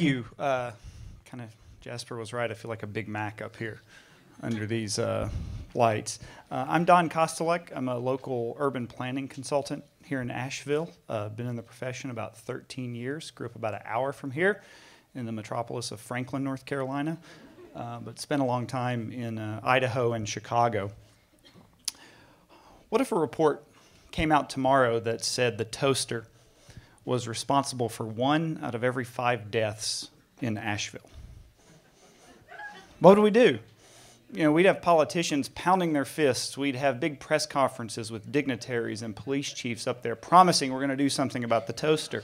you. Kind of, Jasper was right. I feel like a Big Mac up here under these lights. I'm Don Kostelec. I'm a local urban planning consultant here in Asheville. Been in the profession about 13 years. Grew up about an hour from here in the metropolis of Franklin, North Carolina, but spent a long time in Idaho and Chicago. What if a report came out tomorrow that said the toaster was responsible for 1 out of every 5 deaths in Asheville? What would we do? You know, we'd have politicians pounding their fists. We'd have big press conferences with dignitaries and police chiefs up there promising we're going to do something about the toaster.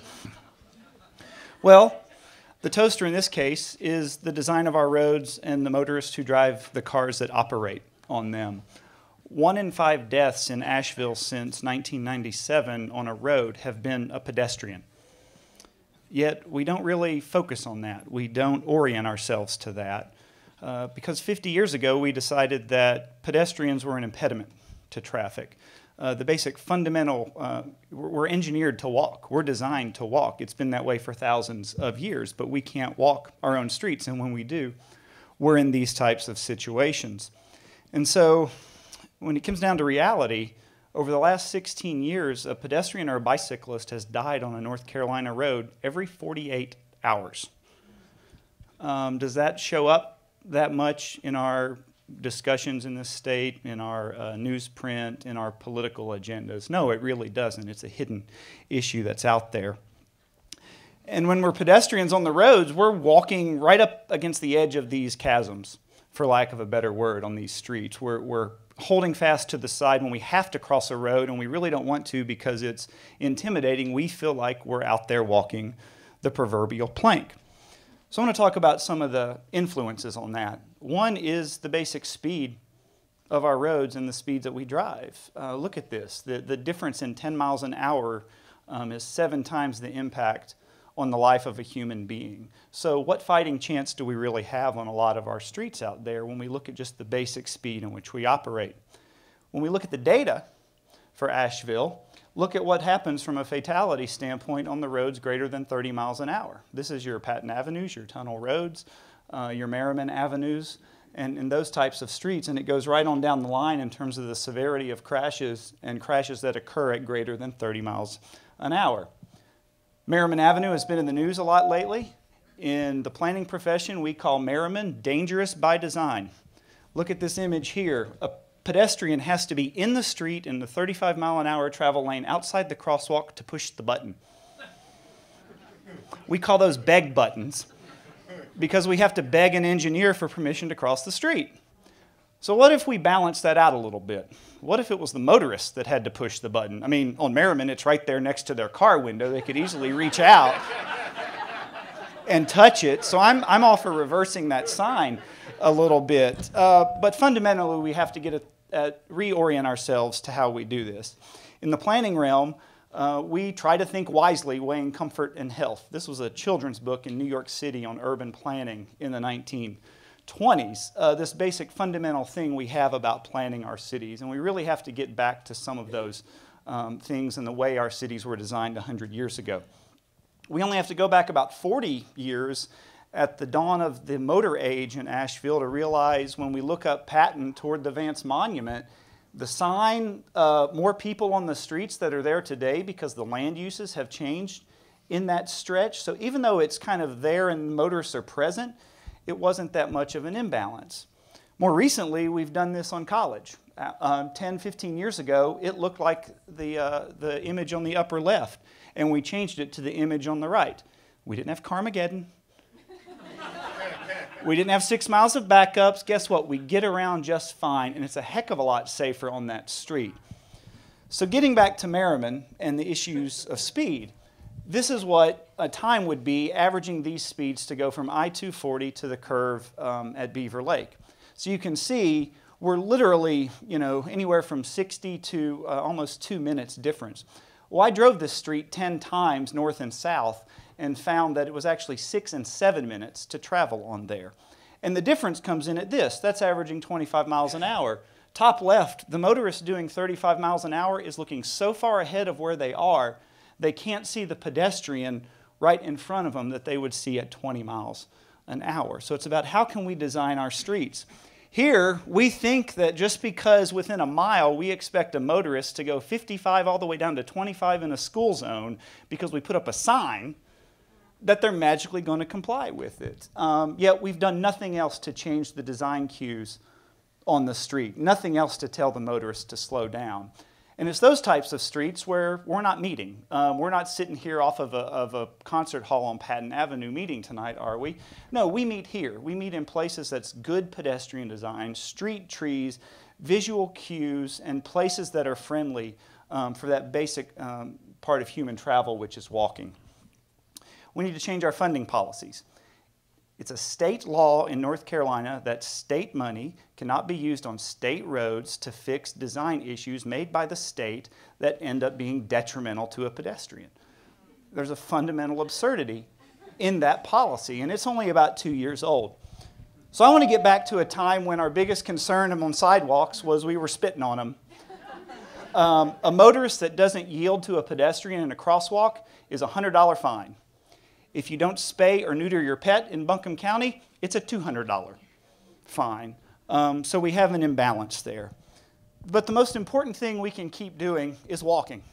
Well, the toaster in this case is the design of our roads and the motorists who drive the cars that operate on them. 1 in 5 deaths in Asheville since 1997 on a road have been a pedestrian. Yet we don't really focus on that. We don't orient ourselves to that. Because 50 years ago we decided that pedestrians were an impediment to traffic. The basic fundamental, we're engineered to walk. We're designed to walk. It's been that way for thousands of years, but we can't walk our own streets, and when we do, we're in these types of situations. And so when it comes down to reality, over the last 16 years, a pedestrian or a bicyclist has died on a North Carolina road every 48 hours. Does that show up that much in our discussions in this state, in our newsprint, in our political agendas? No, it really doesn't. It's a hidden issue that's out there. And when we're pedestrians on the roads, we're walking right up against the edge of these chasms, for lack of a better word, on these streets. We're holding fast to the side when we have to cross a road, and we really don't want to because it's intimidating. We feel like we're out there walking the proverbial plank. So I want to talk about some of the influences on that. One is the basic speed of our roads and the speeds that we drive. Look at this. The difference in 10 miles an hour is 7 times the impact on the life of a human being. So what fighting chance do we really have on a lot of our streets out there when we look at just the basic speed in which we operate? When we look at the data for Asheville, look at what happens from a fatality standpoint on the roads greater than 30 miles an hour. This is your Patton Avenues, your tunnel roads, your Merriman Avenues, and those types of streets. And it goes right on down the line in terms of the severity of crashes and crashes that occur at greater than 30 miles an hour. Merriman Avenue has been in the news a lot lately. In the planning profession, we call Merriman dangerous by design. Look at this image here. A pedestrian has to be in the street in the 35-mile-an-hour travel lane outside the crosswalk to push the button. We call those beg buttons because we have to beg an engineer for permission to cross the street. So what if we balance that out a little bit? What if it was the motorist that had to push the button? I mean, on Merriman, it's right there next to their car window. They could easily reach out and touch it. So I'm all for reversing that sign a little bit. But fundamentally, we have to reorient ourselves to how we do this. In the planning realm, we try to think wisely, weighing comfort and health. This was a children's book in New York City on urban planning in the 1920s. This basic fundamental thing we have about planning our cities, and we really have to get back to some of those things and the way our cities were designed 100 years ago. We only have to go back about 40 years at the dawn of the motor age in Asheville to realize when we look up Patton toward the Vance Monument, the sign, more people on the streets that are there today because the land uses have changed in that stretch. So even though it's kind of there and motorists are present, it wasn't that much of an imbalance. More recently, we've done this on College. 10, 15 years ago, it looked like the image on the upper left, and we changed it to the image on the right. We didn't have Carmageddon. We didn't have 6 miles of backups. Guess what? We get around just fine, and it's a heck of a lot safer on that street. So getting back to Merriman and the issues of speed, this is what a time would be averaging these speeds to go from I-240 to the curve at Beaver Lake. So you can see we're literally, anywhere from 60 to almost 2 minutes difference. Well, I drove this street 10 times north and south and found that it was actually 6 and 7 minutes to travel on there. And the difference comes in at this. That's averaging 25 miles an hour. Top left, the motorist doing 35 miles an hour is looking so far ahead of where they are, they can't see the pedestrian right in front of them that they would see at 20 miles an hour. So it's about how can we design our streets. Here, we think that just because within a mile we expect a motorist to go 55 all the way down to 25 in a school zone because we put up a sign, that they're magically going to comply with it. Yet we've done nothing else to change the design cues on the street, nothing else to tell the motorist to slow down. And it's those types of streets where we're not meeting. We're not sitting here off of a concert hall on Patton Avenue meeting tonight, are we? No, we meet here. We meet in places that's good pedestrian design, street trees, visual cues, and places that are friendly for that basic part of human travel, which is walking. We need to change our funding policies. It's a state law in North Carolina that state money cannot be used on state roads to fix design issues made by the state that end up being detrimental to a pedestrian. There's a fundamental absurdity in that policy, and it's only about 2 years old. So I want to get back to a time when our biggest concern on sidewalks was we were spitting on them. A motorist that doesn't yield to a pedestrian in a crosswalk is a $100 fine. If you don't spay or neuter your pet in Buncombe County, it's a $200 fine. So we have an imbalance there. But the most important thing we can keep doing is walking.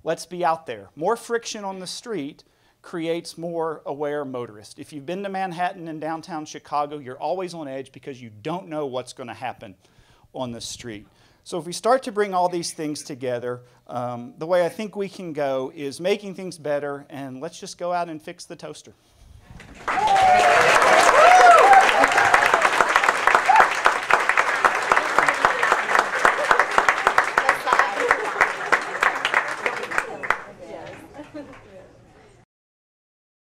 Let's be out there. More friction on the street creates more aware motorists. If you've been to Manhattan and downtown Chicago, you're always on edge because you don't know what's going to happen on the street. So if we start to bring all these things together, the way I think we can go is making things better, and let's just go out and fix the toaster.